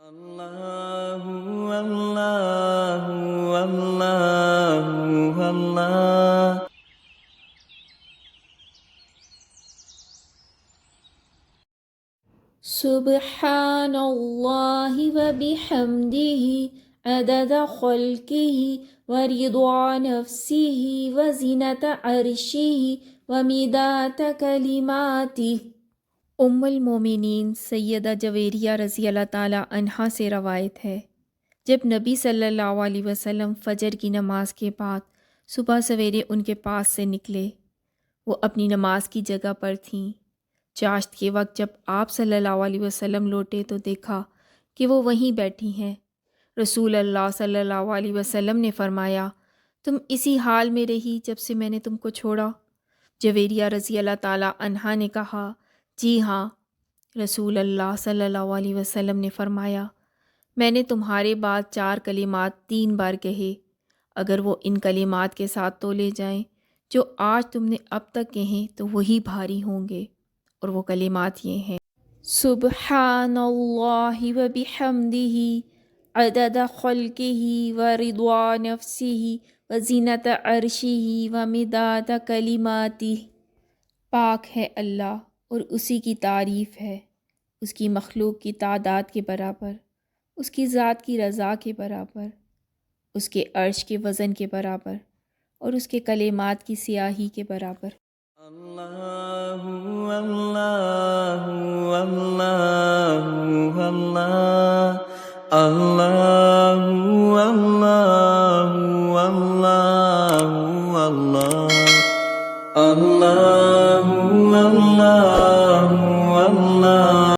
اللہ اللہ اللہ اللہ سبحان اللہ وبحمدہ عدد خلقہ ورضا نفسہ وزنة عرشہ ومداد کلماتہ۔ ام المومنین سیدہ جویریہ رضی اللہ تعالی عنہا سے روایت ہے، جب نبی صلی اللہ علیہ وسلم فجر کی نماز کے بعد صبح سویرے ان کے پاس سے نکلے، وہ اپنی نماز کی جگہ پر تھیں۔ چاشت کے وقت جب آپ صلی اللہ علیہ وسلم لوٹے تو دیکھا کہ وہ وہیں بیٹھی ہیں۔ رسول اللہ صلی اللہ علیہ وسلم نے فرمایا، تم اسی حال میں رہی جب سے میں نے تم کو چھوڑا؟ جویریہ رضی اللہ تعالی عنہا نے کہا، جی ہاں۔ رسول اللہ صلی اللہ علیہ وسلم نے فرمایا، میں نے تمہارے بعد 4 کلمات 3 بار کہے، اگر وہ ان کلمات کے ساتھ تولے جائیں جو آج تم نے اب تک کہیں تو وہی بھاری ہوں گے، اور وہ کلمات یہ ہیں: سبحان اللہ وبحمدہ عدد خلقہ ورضا نفسہ وزنة عرشہ ومداد کلماتہ۔ پاک ہے اللہ اور اسی کی تعریف ہے، اس کی مخلوق کی تعداد کے برابر، اس کی ذات کی رضا کے برابر، اس کے عرش کے وزن کے برابر، اور اس کے کلمات کی سیاہی کے برابر۔ اللہ اللہ اللہ اللہ اللہ اللہ اللہ اللہ اللہ